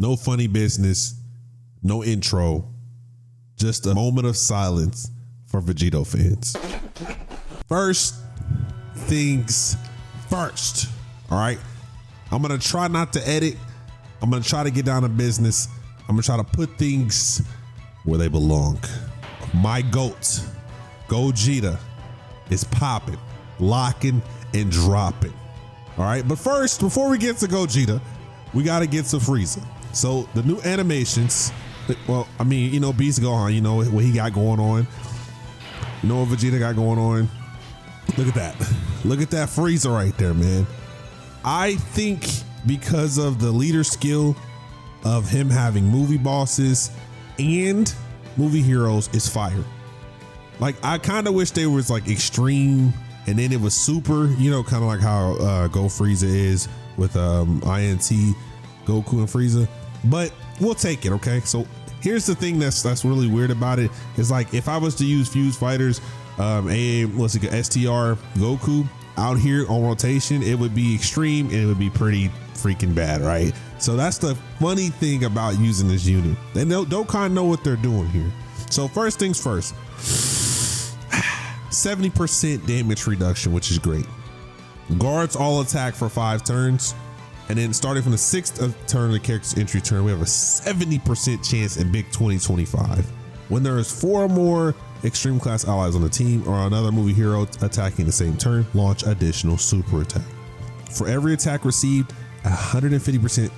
No funny business, no intro, just a moment of silence for Vegito fans. First things first, all right? I'm gonna try not to edit. I'm gonna try to get down to business. I'm gonna try to put things where they belong. My GOAT, Gogeta, is popping, locking, and dropping. All right, but first, before we get to Gogeta, we gotta get to Frieza. So the new animations, well, I mean, you know, Beast Gohan, you know what he got going on. You know what Vegeta got going on. Look at that. Look at that Frieza right there, man. I think because of the leader skill of him having movie bosses and movie heroes is fire. Like, I kind of wish they was like extreme and then it was super, you know, kind of like how Go Frieza is with INT, Goku and Frieza, but we'll take it. Okay, so here's the thing that's really weird about it is, like, if I was to use Fuse Fighters, STR Goku out here on rotation, it would be extreme and it would be pretty freaking bad, right? So that's the funny thing about using this unit. They Dokkan know what they're doing here. So first things first, 70% damage reduction, which is great. Guards all attack for 5 turns. And then starting from the 6th turn of the character's entry turn, we have a 70% chance in Big 2025. When there is 4 or more extreme class allies on the team or another movie hero attacking the same turn, launch additional super attack. For every attack received, 150%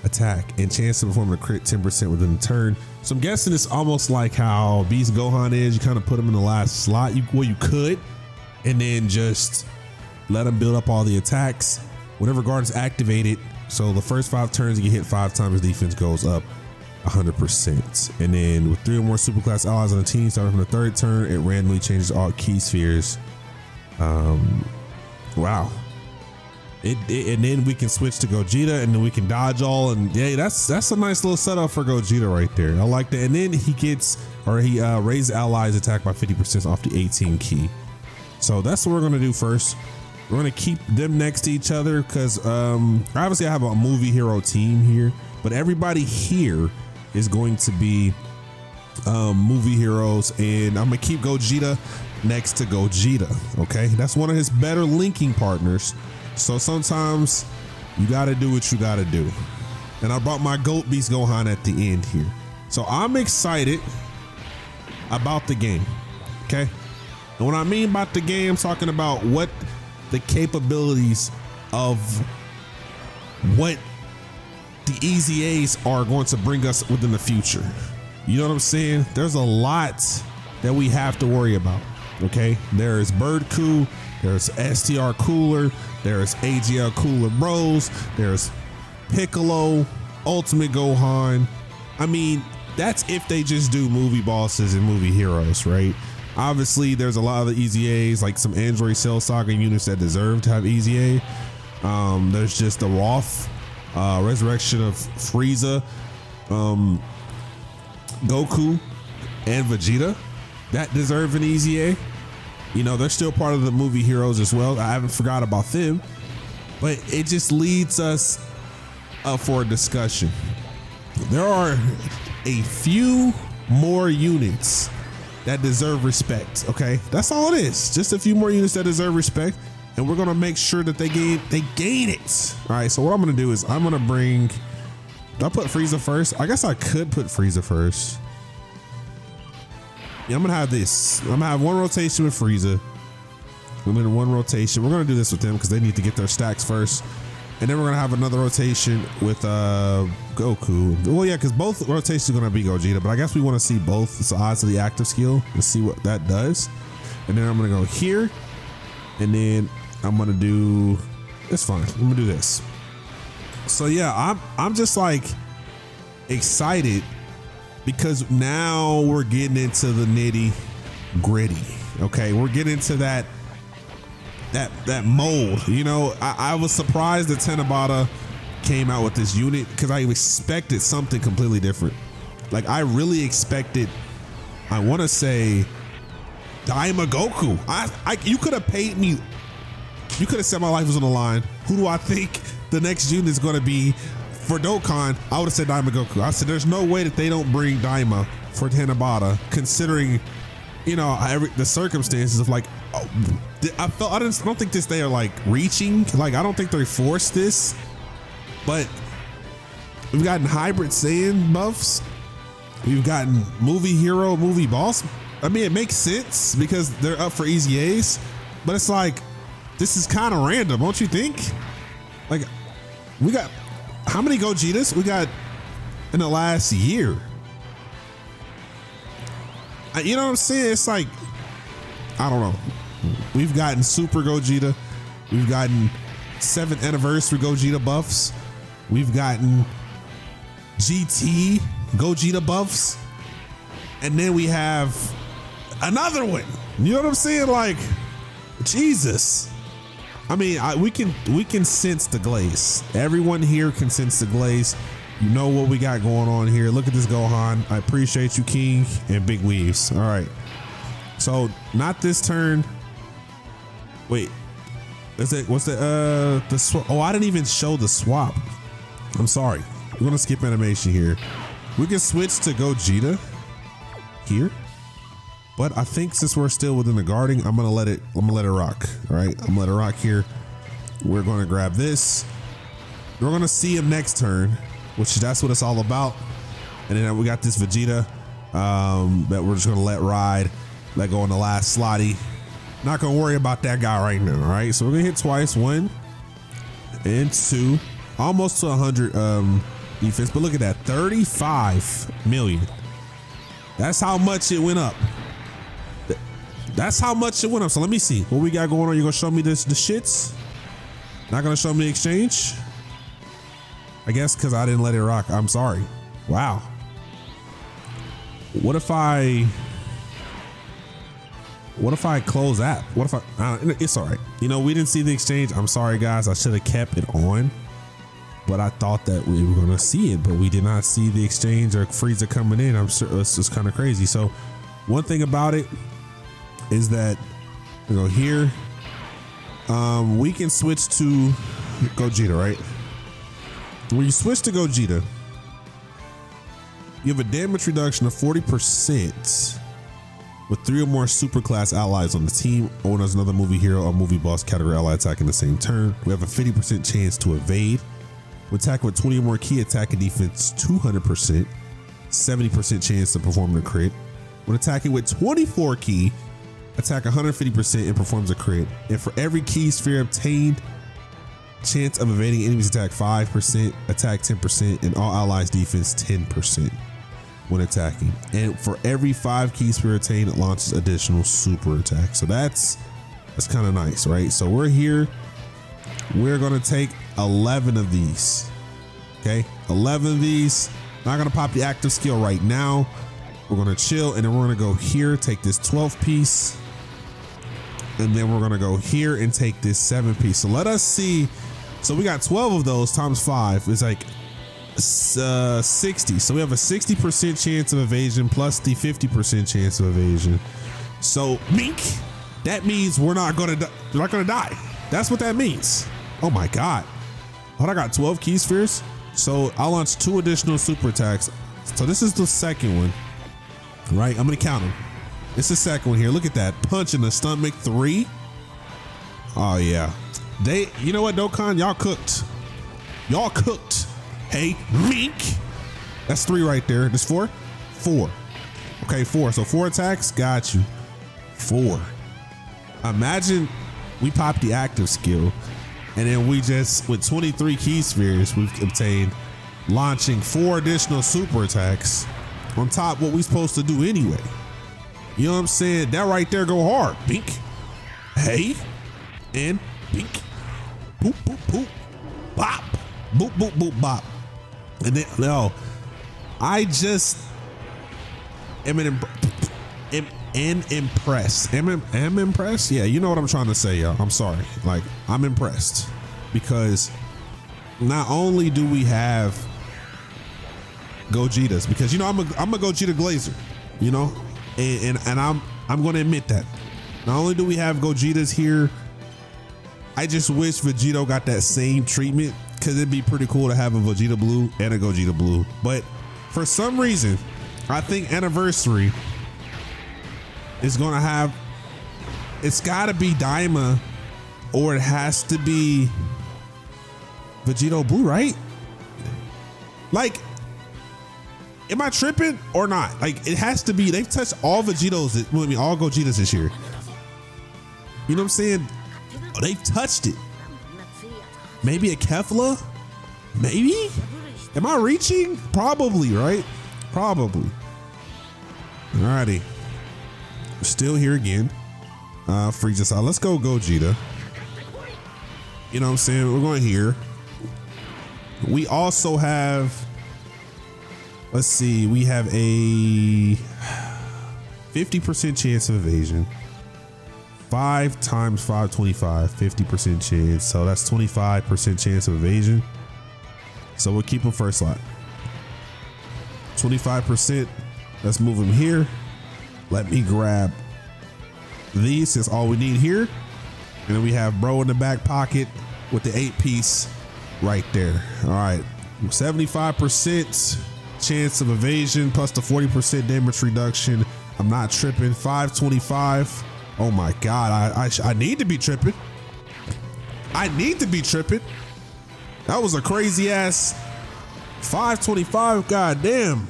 attack and chance to perform a crit 10% within the turn. So I'm guessing it's almost like how Beast Gohan is. You kind of put him in the last slot where you could, and then just let him build up all the attacks. Whenever guard is activated, so the first 5 turns you get hit 5 times, defense goes up 100%. And then with 3 or more superclass allies on the team, starting from the 3rd turn, it randomly changes all key spheres. Wow. And then we can switch to Gogeta, and then we can dodge all, and yeah, that's a nice little setup for Gogeta right there. I like that. And then he raises allies attack by 50% off the 18 key. So that's what we're gonna do first. We're gonna keep them next to each other because obviously I have a movie hero team here, but everybody here is going to be movie heroes, and I'm gonna keep Gogeta next to Gogeta. Okay, that's one of his better linking partners. So sometimes you gotta do what you gotta do. And I brought my GOAT Beast Gohan at the end here. So I'm excited about the game. Okay, and what I mean about the game, I'm talking about what the capabilities of what the EZAs are going to bring us within the future. You know what I'm saying? There's a lot that we have to worry about. Okay, there's Bird Coup, there's STR Cooler, there's AGL Cooler Bros, there's Piccolo, Ultimate Gohan. I mean, that's if they just do movie bosses and movie heroes, right? Obviously, there's a lot of the EZAs, like some Android Cell Saga units that deserve to have EZA. There's just the Roth, Resurrection of Frieza, Goku, and Vegeta that deserve an EZA. You know, they're still part of the movie heroes as well. I haven't forgot about them, but it just leads us up for a discussion. There are a few more units that deserve respect. Okay, that's all it is. Just a few more units that deserve respect, and we're gonna make sure that they gain it. All right, so what I'm gonna do is I'm gonna bring, do I put Frieza first? I guess I could put Frieza first. Yeah, I'm gonna have this. I'm gonna have one rotation with Frieza. I'm gonna one rotation. We're gonna do this with them because they need to get their stacks first. And then we're gonna have another rotation with Goku. Well, yeah, because both rotations are gonna be Gogeta, but I guess we want to see both sides of the active skill and see what that does. And then I'm gonna go here, and then I'm gonna do. It's fine. I'm gonna do this. So yeah, I'm just like excited because now we're getting into the nitty gritty. Okay, we're getting into that mold. You know, I was surprised that Tanabata came out with this unit because I expected something completely different. Like, I really expected, I want to say, Daima Goku. You could have paid me, you could have said my life was on the line. Who do I think the next unit is going to be for Dokkan, I would have said Daima Goku. I said there's no way that they don't bring Daima for Tanabata, considering, you know, the circumstances of like, oh, I don't think they are like reaching. Like, I don't think they forced this, but we've gotten hybrid Saiyan buffs. We've gotten movie hero, movie boss. I mean, it makes sense because they're up for EZAs, but it's like, this is kind of random, don't you think? Like, we got, how many Gogetas we got in the last year? You know what I'm saying? It's like, I don't know. We've gotten Super Gogeta. We've gotten 7th anniversary Gogeta buffs. We've gotten GT Gogeta buffs. And then we have another one. You know what I'm saying? Like, Jesus. I mean, we can sense the glaze. Everyone here can sense the glaze. You know what we got going on here. Look at this Gohan. I appreciate you, King, and Big Weaves. All right. So not this turn. Wait, is it? What's the swap? Oh, I didn't even show the swap. I'm sorry. We're gonna skip animation here. We can switch to Gogeta here, but I think since we're still within the guarding, I'm gonna let it rock. All right, I'm gonna let it rock here. We're gonna grab this. We're gonna see him next turn, which that's what it's all about. And then we got this Vegeta that we're just gonna let ride, let go on the last slotty. Not gonna worry about that guy right now. All right, so we're gonna hit twice, 1 and 2, almost to 100 defense. But look at that, 35 million. That's how much it went up. That's how much it went up. So let me see what we got going on. You gonna show me the shits? Not gonna show me the exchange? I guess because I didn't let it rock. I'm sorry. Wow. What if I close app? What if it's all right. You know, we didn't see the exchange. I'm sorry, guys. I should have kept it on, but I thought that we were going to see it, but we did not see the exchange or Frieza coming in. I'm sure it's just kind of crazy. So one thing about it is that, you know, here, we can switch to Gogeta, right? When you switch to Gogeta, you have a damage reduction of 40% with 3 or more superclass allies on the team, or as another movie hero or movie boss category ally attack in the same turn. We have a 50% chance to evade. When attacking with 20 or more key attack and defense, 200%, 70% chance to perform the crit. When attacking with 24 key, attack 150% and performs a crit. And for every key sphere obtained, chance of evading enemies attack 5%, attack 10%, and all allies defense 10% when attacking. And for every 5 key sphere attained, it launches additional super attack. So that's kind of nice, right? So we're here. We're gonna take 11 of these. Okay, 11 of these. Not gonna pop the active skill right now. We're gonna chill, and then we're gonna go here, take this 12 piece, and then we're gonna go here and take this 7 piece. So let us see. So we got 12 of those times 5 is like 60. So we have a 60% chance of evasion plus the 50% chance of evasion. So mink, that means we're not gonna die. That's what that means. Oh my God. I got 12 key spheres. So I'll launch 2 additional super attacks. So this is the second one, right? I'm gonna count them. It's the second one here. Look at that punch in the stomach, 3. Oh yeah. You know what, Dokkan, y'all cooked. Y'all cooked. Hey, mink. That's 3 right there. There's 4? 4. Okay, 4. So 4 attacks, got you. 4. Imagine we pop the active skill, and then we just, with 23 key spheres, we've obtained launching 4 additional super attacks on top of what we supposed to do anyway. You know what I'm saying? That right there go hard. Bink. Hey. And bink. Boop, boop, boop. Bop. Boop, boop, boop, bop. And then, no. I just am impressed. Am impressed? Yeah, you know what I'm trying to say, y'all. I'm sorry. Like, I'm impressed. Because not only do we have Gogetas, because you know I'm a Gogeta glazer, you know, and I'm going to admit that. Not only do we have Gogetas here, I just wish Vegito got that same treatment because it'd be pretty cool to have a Vegeta Blue and a Gogeta Blue. But for some reason, I think Anniversary is gonna have, it's gotta be Daima or it has to be Vegito Blue, right? Like, am I tripping or not? Like, it has to be, they've touched all Vegetos, all Gogetas this year. You know what I'm saying? Oh, they've touched it. Maybe a Kefla? Maybe? Am I reaching? Probably, right? Probably. Alrighty. Still here again. Frieza side. Let's go Gogeta. You know what I'm saying? We're going here. We also have, let's see, we have a 50% chance of evasion. 5 times 525, 50% chance. So that's 25% chance of evasion. So we'll keep him first slot. 25%. Let's move him here. Let me grab these. That's all we need here. And then we have bro in the back pocket with the 8-piece right there. All right. 75% chance of evasion plus the 40% damage reduction. I'm not tripping. 525. Oh my God. I need to be tripping. I need to be tripping. That was a crazy ass 525. God damn.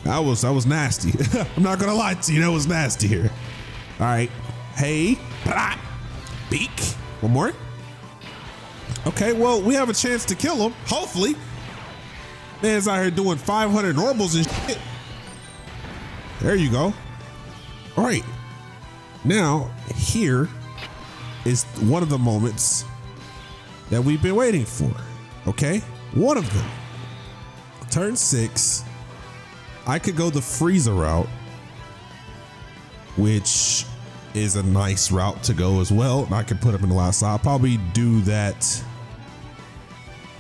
That was nasty. I'm not gonna lie to you, that was nasty here. All right, hey, beak. One more. Okay, well, we have a chance to kill him, hopefully. Man's out here doing 500 normals and shit. There you go. All right, now here is one of the moments that we've been waiting for, okay? One of them, turn 6. I could go the Frieza route, which is a nice route to go as well. I could put him in the last slot. I'll probably do that.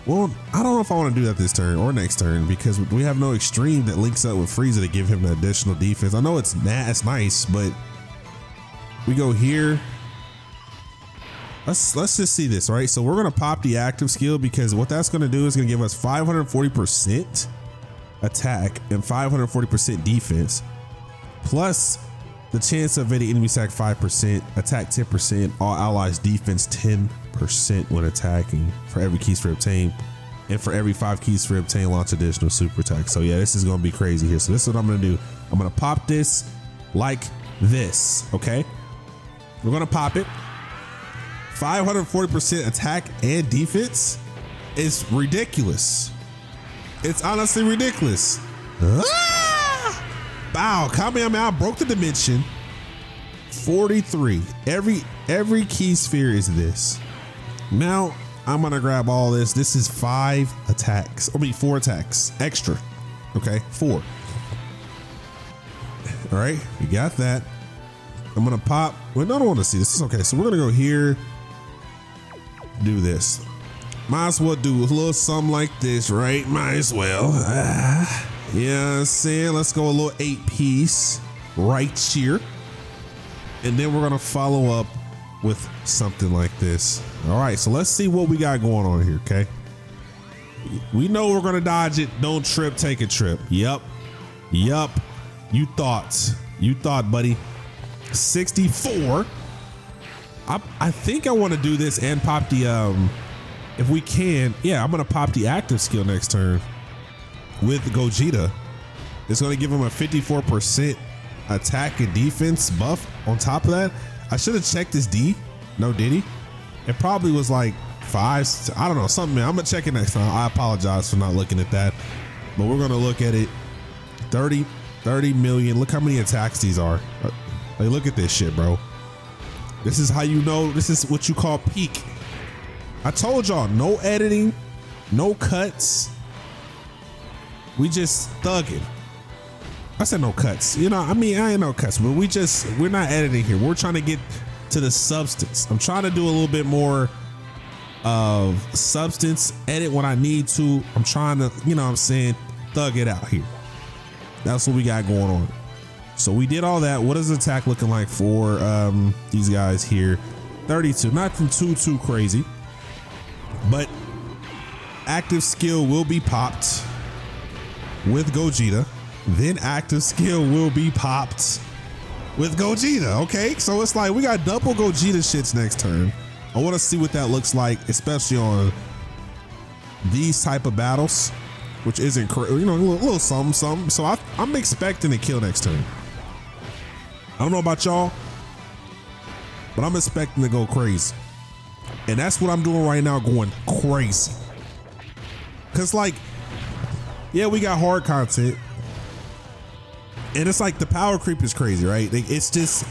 Well, I don't know if I want to do that this turn or next turn because we have no extreme that links up with Frieza to give him the additional defense. I know it's nice, but we go here. Let's just see this, right? So we're gonna pop the active skill because what that's gonna do is gonna give us 540% attack and 540% defense, plus the chance of any enemy sack 5%, attack 10%, all allies defense 10% when attacking for every keys for obtain, and for every 5 keys for obtain, launch additional super attack. So yeah, this is gonna be crazy here. So this is what I'm gonna do. I'm gonna pop this like this, okay? We're gonna pop it. 540% attack and defense is ridiculous. It's honestly ridiculous. Bow, Kamehameha broke the dimension. 43. Every key sphere is this. Now I'm gonna grab all this. This is 5 attacks. 4 attacks extra. Okay, 4. All right, we got that. I'm gonna pop. Well, no, I don't want to see this. It's okay. So we're gonna go here. Do this. Might as well do a little something like this, right? Might as well. Yeah, you know what I'm saying? Let's go a little 8-piece right here. And then we're gonna follow up with something like this. All right, so let's see what we got going on here, okay? We know we're gonna dodge it. Don't trip, take a trip. Yup. You thought, buddy. 64. I think I want to do this and pop the if we can. Yeah, I'm gonna pop the active skill next turn with Gogeta. It's gonna give him a 54% attack and defense buff on top of that. I should have checked his D. No, did he? It probably was like 5. I don't know, something. I'm gonna check it next time. I apologize for not looking at that, but we're gonna look at it. 30 million. Look how many attacks these are. Like, look at this shit, bro. This is how you know, this is what you call peak. I told y'all, no editing, no cuts. We just thugging. I said no cuts. You know, I mean, I ain't no cuts, but we're not editing here. We're trying to get to the substance. I'm trying to do a little bit more of substance, edit when I need to. I'm trying to, you know what I'm saying, thug it out here. That's what we got going on. So we did all that. What is the attack looking like for these guys here? 32, nothing too crazy, but active skill will be popped with Gogeta. Then active skill will be popped with Gogeta. Okay, so it's like we got double Gogeta shits next turn. I want to see what that looks like, especially on these type of battles, which isn't, you know, a little something. So I'm expecting to kill next turn. I don't know about y'all, but I'm expecting to go crazy. And that's what I'm doing right now, going crazy. Cause like, yeah, we got hard content. And it's like the power creep is crazy, right? Like it's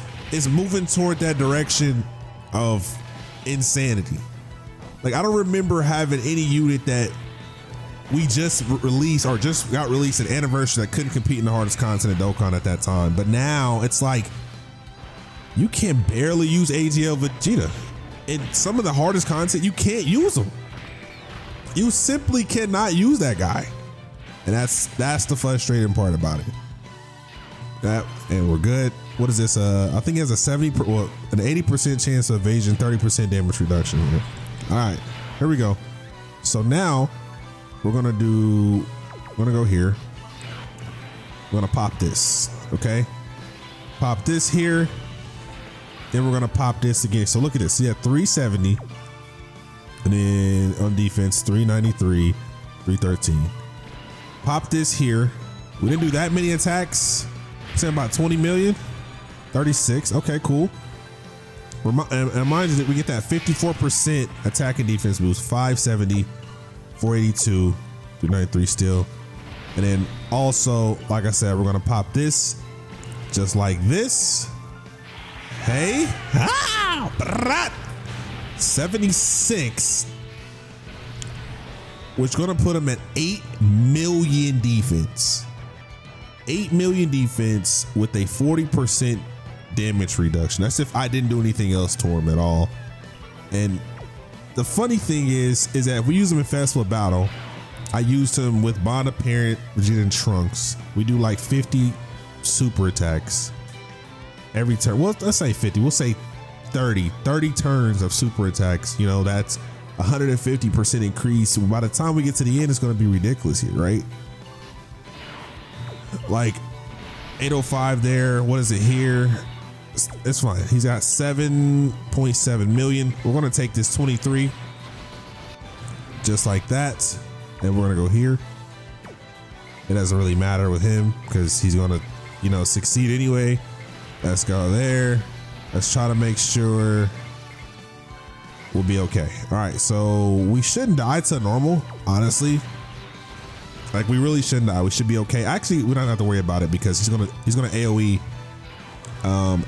moving toward that direction of insanity. Like I don't remember having any unit that we just released or just got released an anniversary that couldn't compete in the hardest content at Dokkan at that time. But now it's like you can barely use AGL Vegeta. In some of the hardest content, you can't use them. You simply cannot use that guy. And that's the frustrating part about it. And we're good. What is this? I think it has an 80% chance of evasion, 30% damage reduction. All right, here we go. So now we're gonna go here. We're gonna pop this, okay? Pop this here. Then we're gonna pop this again. So look at this. Yeah, 370. And then on defense, 393, 313. Pop this here. We didn't do that many attacks. Saying about 20 million. 36. Okay, cool. And mind you that we get that 54% attack and defense boost. 570, 482, 293 still. And then also, like I said, we're gonna pop this just like this. Hey, 76, which gonna put him at 8 million defense. 8 million defense with a 40% damage reduction. That's if I didn't do anything else to him at all. And the funny thing is that if we use him in Festival Battle, I used him with Bond Apparent, Vegeta, and Trunks. We do like 50 super attacks every turn. Well, let's say 50. We'll say 30 turns of super attacks. You know, that's 150% increase. By the time we get to the end, it's going to be ridiculous here, right? Like 805 there. What is it here? It's fine. He's got 7.7 million. We're going to take this 23 just like that. And we're going to go here. It doesn't really matter with him because he's going to, you know, succeed anyway. Let's go there. Let's try to make sure we'll be okay. All right. So we shouldn't die to normal, honestly. Like we really shouldn't die. We should be okay. Actually, we don't have to worry about it because he's gonna AoE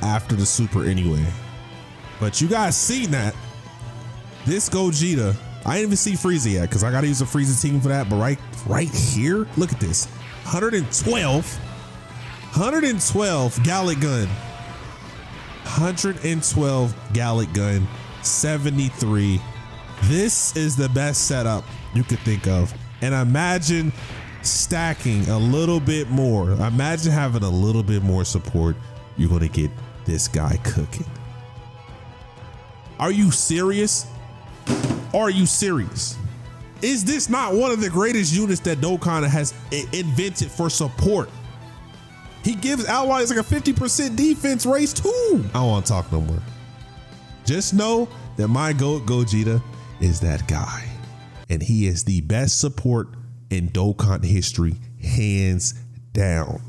after the super anyway. But you guys seen that this Gogeta, I didn't even see Frieza yet because I gotta use a Frieza team for that. But right here, look at this, 112 Gallic gun, 112 Gallic gun, 73. This is the best setup you could think of. And imagine stacking a little bit more. Imagine having a little bit more support. You're going to get this guy cooking. Are you serious? Are you serious? Is this not one of the greatest units that Dokkan has invented for support? He gives allies like a 50% defense raise too. I don't want to talk no more. Just know that my GOAT Gogeta is that guy. And he is the best support in Dokkan history, hands down.